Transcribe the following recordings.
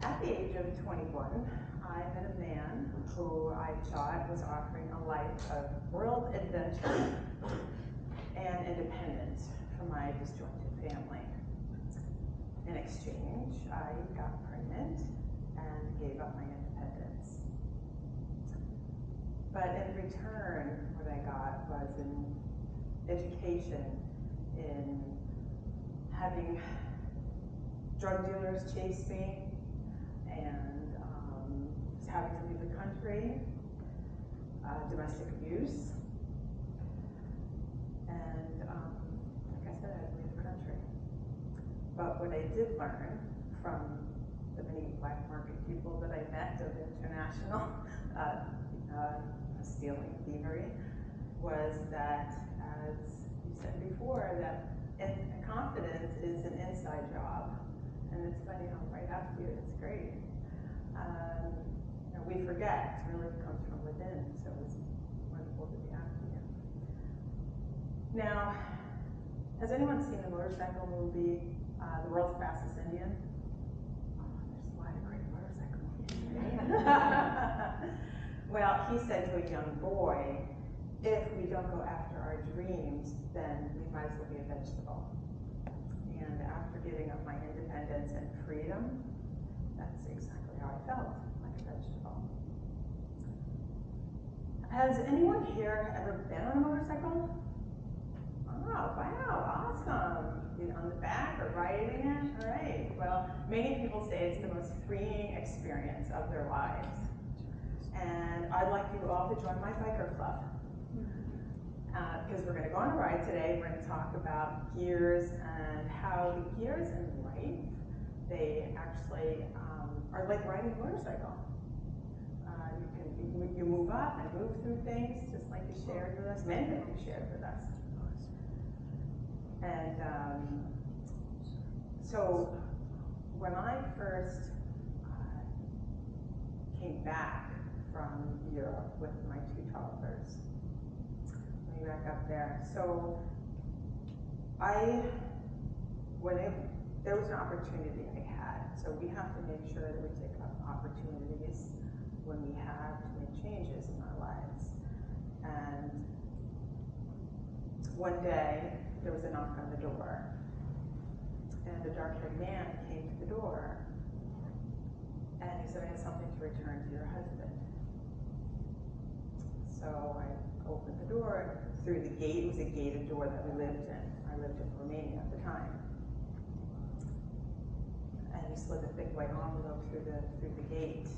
At the age of 21, I met a man who I thought was offering a life of world adventure and independence for my disjointed family. In exchange, I got pregnant and gave up my independence. But in return, what I got was an education in having drug dealers chase me, and having to leave the country, domestic abuse, and like I said, I had to leave the country. But what I did learn from the many black market people that I met of international stealing, thievery, was that, as you said before, that confidence is an inside job. And it's funny how right after you, it's great. We forget, it really comes from within, so it's wonderful to be after you. Now, has anyone seen the motorcycle movie, The World's Fastest Indian? Oh, there's a lot of great motorcycle movies. Well, he said to a young boy, if we don't go after our dreams, then we might as well be a vegetable. And after giving up my independence and freedom, that's exactly how I felt, like a vegetable. Has anyone here ever been on a motorcycle? Oh, wow, awesome. On the back or riding it? All right. Well, many people say it's the most freeing experience of their lives. And I'd like you all to join my biker club. Because we're going to go on a ride today. We're going to talk about gears and how the gears in life, they actually are like riding a motorcycle. You move up and move through things, just like you shared with us. Many of you shared with us. And so when I first came back from Europe with my two toddlers, back up there. So there was an opportunity I had. So we have to make sure that we take up opportunities when we have to make changes in our lives. And one day there was a knock on the door, and a dark-haired man came to the door, and he said, I have something to return to your husband. So I opened the door, through the gate. It was a gated door that we lived in. I lived in Romania at the time. And he slid a thick white envelope through the gate.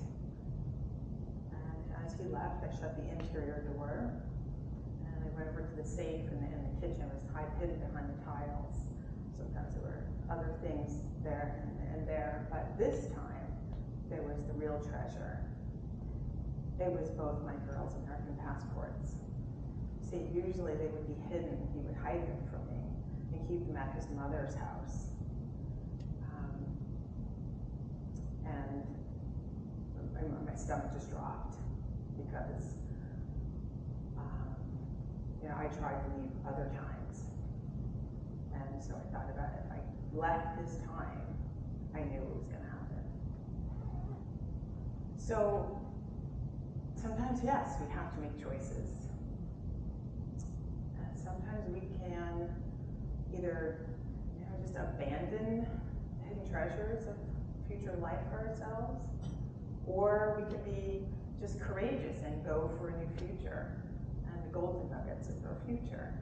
And as he left, I shut the interior door, and I went over to the safe in the kitchen. It was hidden behind the tiles. Sometimes there were other things there and there, but this time there was the real treasure. It was both my girls' American passports. See, usually they would be hidden. He would hide them from me and keep them at his mother's house. And my stomach just dropped because, I tried to leave other times. And so I thought about it. If I left this time, I knew it was going to happen. So sometimes, yes, we have to make choices. Sometimes we can either just abandon hidden treasures of future life for ourselves, or we can be just courageous and go for a new future and the golden nuggets of our future.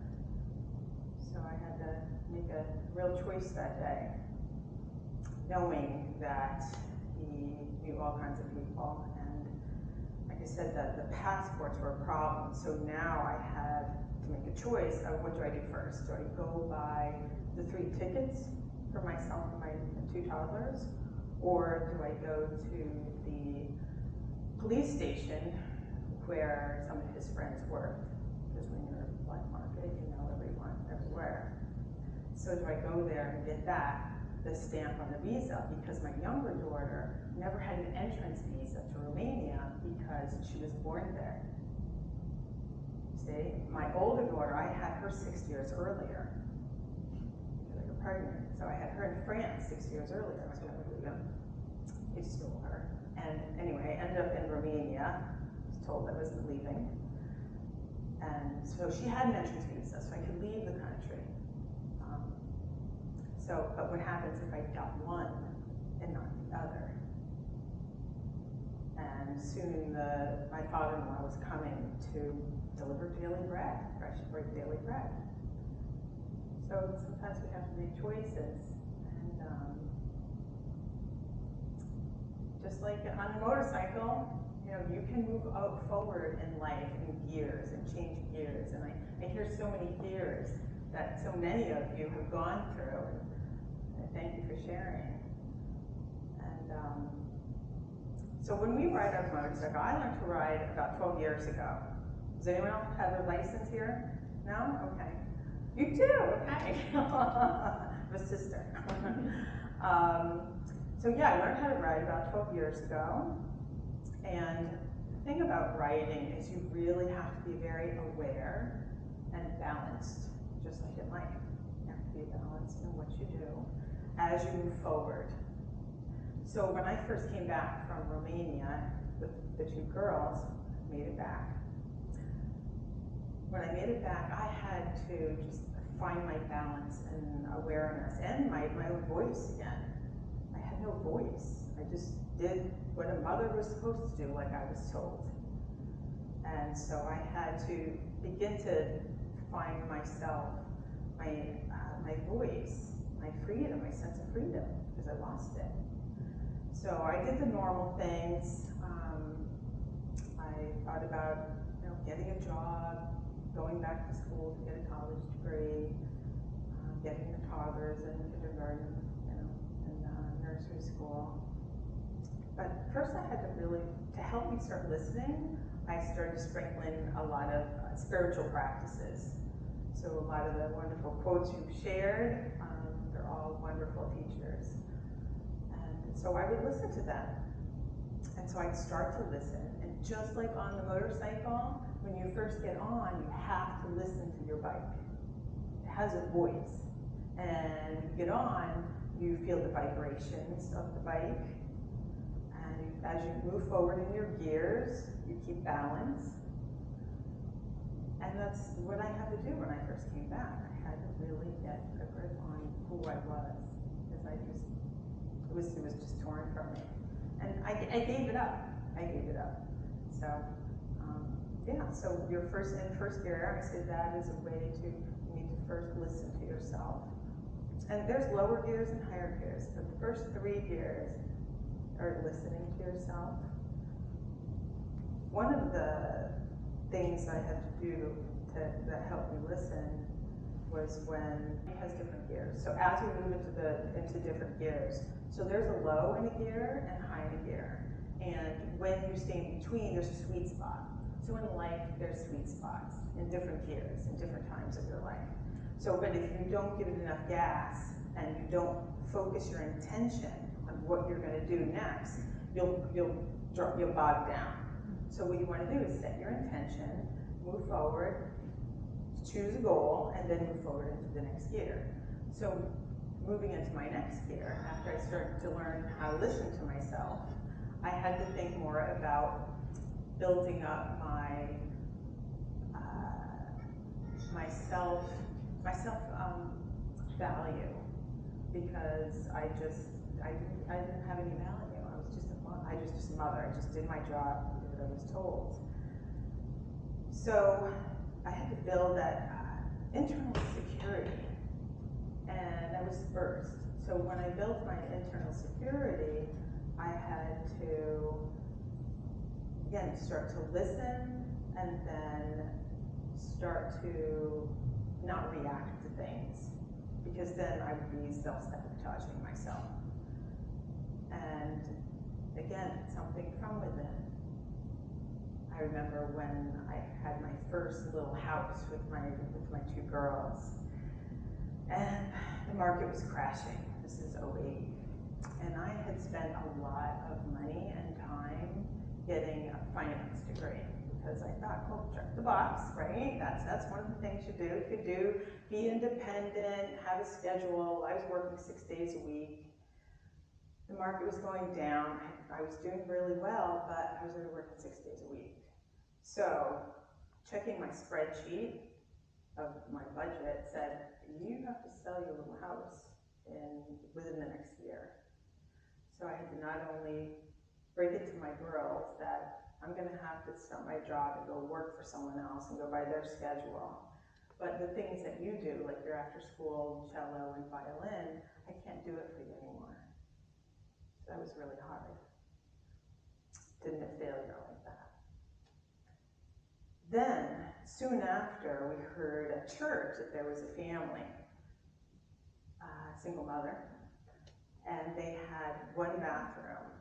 So I had to make a real choice that day, knowing that he knew all kinds of people, and like I said, the passports were a problem. So now I had to make a choice of what do I do first. Do I go buy the 3 tickets for myself and my 2 toddlers, or do I go to the police station where some of his friends worked? Because when you're in black market, you know everyone everywhere. So do I go there and get the stamp on the visa? Because my younger daughter never had an entrance visa to Romania because she was born there. See, my older daughter, I had her 6 years earlier because I got pregnant. So I had her in France 6 years earlier. I was going to we stole her. And anyway, I ended up in Romania. I was told I wasn't leaving. And so she had an entrance visa, so I could leave the country. But what happens if I got one and not the other? And soon my father-in-law was coming to deliver daily bread, fresh daily bread. So sometimes we have to make choices. And just like on a motorcycle, you can move forward in life in gears and change gears. And I hear so many gears that so many of you have gone through. And thank you for sharing. And so when we ride our motorcycle, I learned to ride about 12 years ago. Does anyone else have a license here? No? Okay. You do? Okay. My sister. So yeah, I learned how to ride about 12 years ago. And the thing about riding is you really have to be very aware and balanced, just like in life. You have to be balanced in what you do as you move forward. So when I first came back from Romania with the two girls, made it back. When I made it back, I had to just find my balance and awareness and my own voice again. I had no voice. I just did what a mother was supposed to do, like I was told. And so I had to begin to find myself, my voice, my freedom, my sense of freedom, because I lost it. So I did the normal things. I thought about getting a job, going back to school to get a college degree, getting the toddlers in kindergarten, and nursery school. But first I had to help me start listening, I started sprinkling a lot of spiritual practices. So a lot of the wonderful quotes you've shared, they're all wonderful teachers. And so I would listen to them. And so I'd start to listen. And just like on the motorcycle, when you first get on, you have to listen to your bike. It has a voice. And you get on, you feel the vibrations of the bike. And as you move forward in your gears, you keep balance. And that's what I had to do when I first came back. I had to really get a grip on who I was, because it was just torn from me. And I gave it up. I gave it up. So, yeah, so your first gear, I say that is a way to, you need to first listen to yourself. And there's lower gears and higher gears, but the first 3 gears are listening to yourself. One of the things I had to do that helped me listen was when it has different gears. So as we move into different gears, so there's a low in a gear and high in a gear. And when you stay in between, there's a sweet spot. So in life, there's sweet spots in different gears, in different times of your life. So, but if you don't give it enough gas and you don't focus your intention on what you're going to do next, you'll bog down. So what you want to do is set your intention, move forward, choose a goal, and then move forward into the next gear. So moving into my next gear, after I started to learn how to listen to myself, I had to think more about building up my self value, because I didn't have any value. I was just a mother. I just did my job, did what I was told. So I had to build that internal security, and that was first. So when I built my internal security, I had to, again, start to listen and then start to not react to things, because then I would be self-sabotaging myself. And again, something from within. I remember when I had my first little house with my 2 girls, and the market was crashing. This is 2008. And I had spent a lot of money and time getting a finance degree, because I thought, oh, check the box, right? That's one of the things you do. Be independent, have a schedule. I was working 6 days a week. the market was going down. I was doing really well, but I was only working 6 days a week. So checking my spreadsheet of my budget said, you have to sell your little house within the next year. So I had to not only break it to my girls that I'm gonna have to start my job and go work for someone else and go by their schedule, but the things that you do, like your after school cello and violin, I can't do it for you anymore. So that was really hard. Didn't a failure like that. Then, soon after, we heard at church that there was a family, single mother, and they had one bathroom,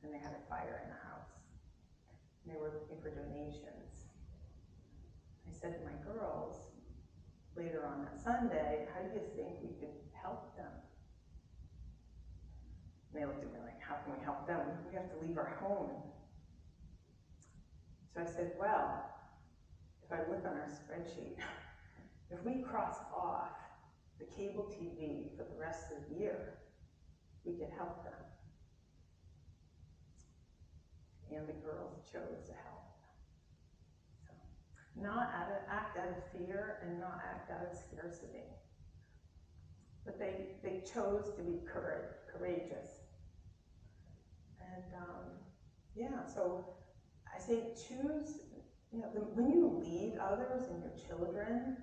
and they had a fire in the house. And they were looking for donations. I said to my girls, later on that Sunday, how do you think we could help them? And they looked at me like, how can we help them? We have to leave our home. So I said, well, if I look on our spreadsheet, if we cross off the cable TV for the rest of the year, we could help them. And the girls chose to help. So, not act out of fear and not act out of scarcity. But they chose to be courageous. And yeah, so I say choose, when you lead others and your children,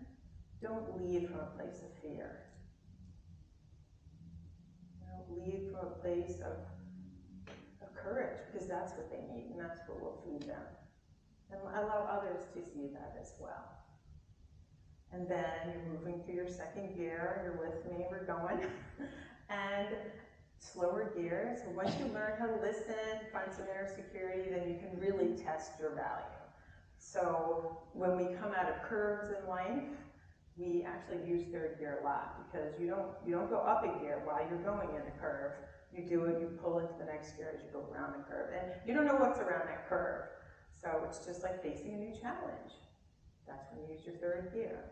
don't lead from a place of fear. Lead from a place of courage, because that's what they need, and that's what will feed them. And allow others to see that as well. And then you're moving through your second gear, you're with me, we're going. And slower gears. So once you learn how to listen, find some inner security, then you can really test your value. So when we come out of curves in life, we actually use third gear a lot, because you don't go up a gear while you're going in a curve. You do it, you pull into the next gear as you go around the curve. And you don't know what's around that curve. So it's just like facing a new challenge. That's when you use your third gear.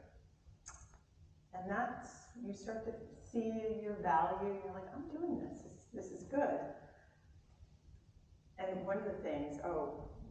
And you start to see your value, you're like, I'm doing this, this is good. And one of the things,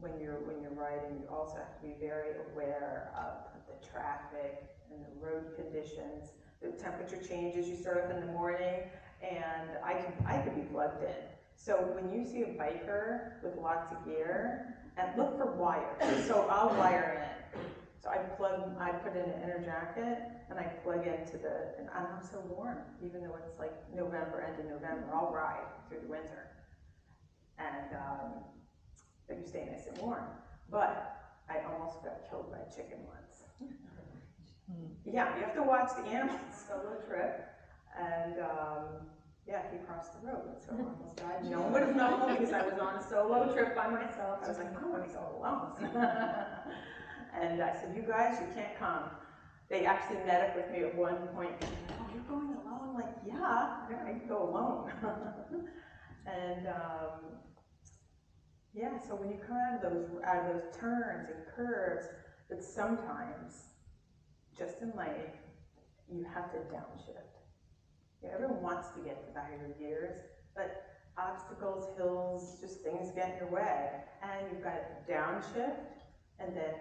when you're riding, you also have to be very aware of the traffic and the road conditions, the temperature changes. You start up in the morning, and I could be plugged in. So when you see a biker with lots of gear, and look for wires. So I'll wire in. So I put in an inner jacket, and I plug into and I'm so warm, even though it's like November, end of November, I'll ride through the winter. And, but you stay nice and warm. But I almost got killed by a chicken once. Yeah, you have to watch the animals. Solo trip. And yeah, he crossed the road, so I almost died. No one would have known, because I was on a solo trip by myself. I was like, I want to go alone. And I said, you guys, you can't come. They actually met up with me at one point. Oh, you're going alone? I'm like, yeah, I can go alone. And yeah, so when you come out of those turns and curves, that sometimes, just in life, you have to downshift. Everyone wants to get to the higher gears, but obstacles, hills, just things get in your way. And you've got to downshift, and then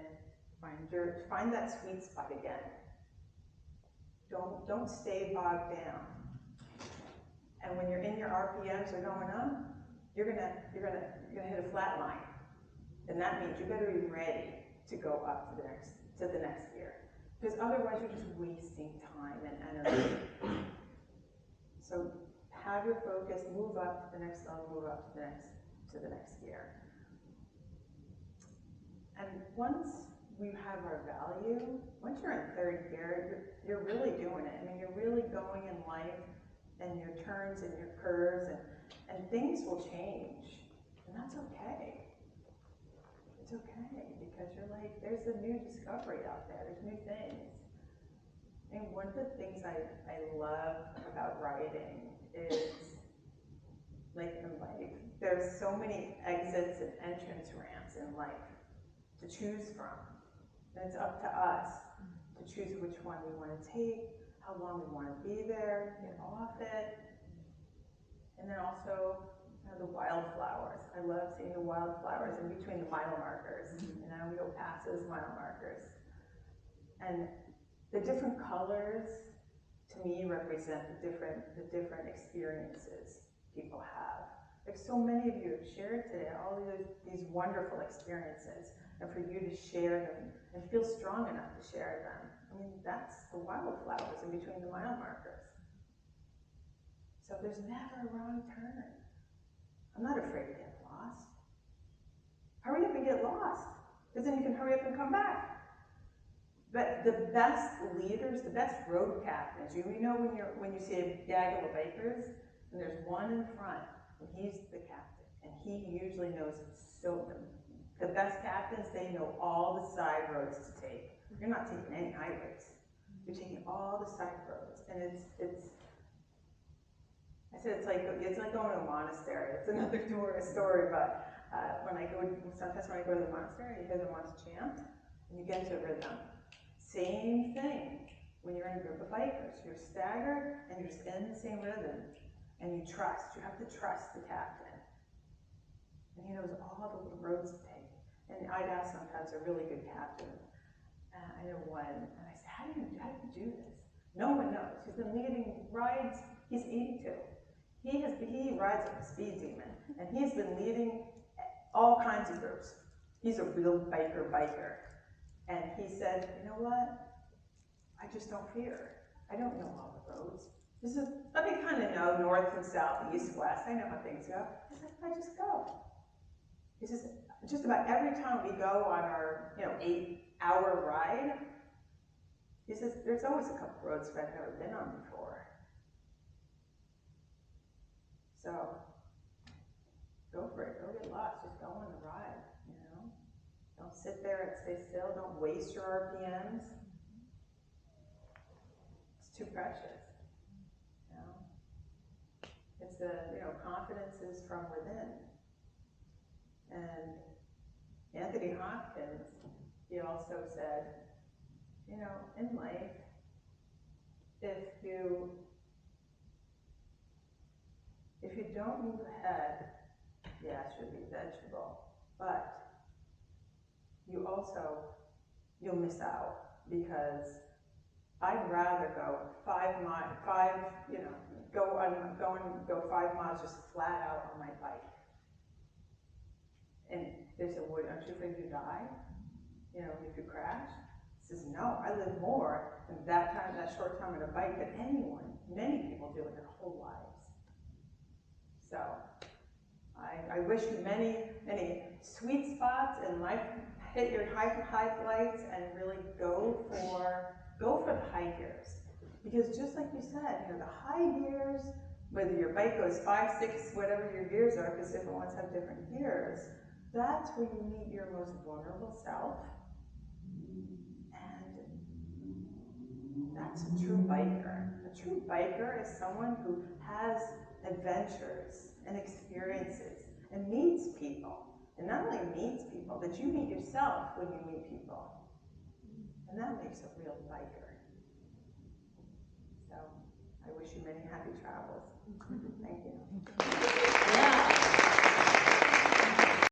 find that sweet spot again. Don't stay bogged down. And when you're in your RPMs are going up, you're gonna hit a flat line. And that means you better be ready to go up to the next gear. Because otherwise you're just wasting time and energy. So have your focus, move up to the next level, move up to the next gear. And once we have our value, once you're in third gear, you're really doing it. I mean, you're really going in life, and your turns and your curves, and things will change. And that's okay. It's okay, because you're like, there's a new discovery out there, there's new things. And one of the things I love about writing is, like in life, there's so many exits and entrance ramps in life to choose from. And it's up to us to choose which one we want to take, how long we want to be there, get off it. And then also, I love seeing the wildflowers in between the mile markers. You know, we go past those mile markers. And the different colors, to me, represent the different experiences people have. Like so many of you have shared today, all these wonderful experiences, and for you to share them and feel strong enough to share them. I mean, that's the wildflowers in between the mile markers. So there's never a wrong turn. I'm not afraid to get lost. Hurry up and get lost, because then you can hurry up and come back. But the best leaders, the best road captains, you know when you see a gaggle of bikers, and there's one in front, and he's the captain, and he usually knows the best captains, they know all the side roads to take. You're not taking any highways. You're taking all the side roads, and I said it's like going to a monastery. It's another tourist story, but sometimes when I go to the monastery, you hear the monks chant, and you get into a rhythm. Same thing when you're in a group of bikers. You're staggered, and you're just in the same rhythm, and you trust. You have to trust the captain, and he knows all the little roads to take. And I'd ask sometimes a really good captain. I know one, and I said, how do you do this? No one knows. He's been leading rides. He's 82. He rides like a speed demon, and he's been leading all kinds of groups. He's a real biker. And he said, you know what? I just don't fear. I don't know all the roads. I kind of know north and south, east, west. I know how things go. He said, I just go. He says, just about every time we go on our 8-hour ride, he says, there's always a couple roads that I've never been on before. So, go for it. Go get lost. Just go on the ride, Don't sit there and stay still. Don't waste your RPMs. It's too precious, It's confidence is from within. And Anthony Hopkins, he also said, in life, if you don't move ahead, yes, you'll be vegetable, but you'll miss out, because I'd rather go 5 miles just flat out on my bike. And they said, well, aren't you afraid you die? If you crash? He says, no, I live more in that short time on a bike than many people do in their whole lives. So, I wish you many sweet spots in life. Hit your highlights and really go for the high gears. Because just like you said, the high gears, whether your bike goes 5, 6, whatever your gears are, because different ones have different gears, that's where you meet your most vulnerable self. And that's a true biker. A true biker is someone who has adventures and experiences and meets people. And not only meets people, but you meet yourself when you meet people. And that makes a real biker. So I wish you many happy travels. Thank you.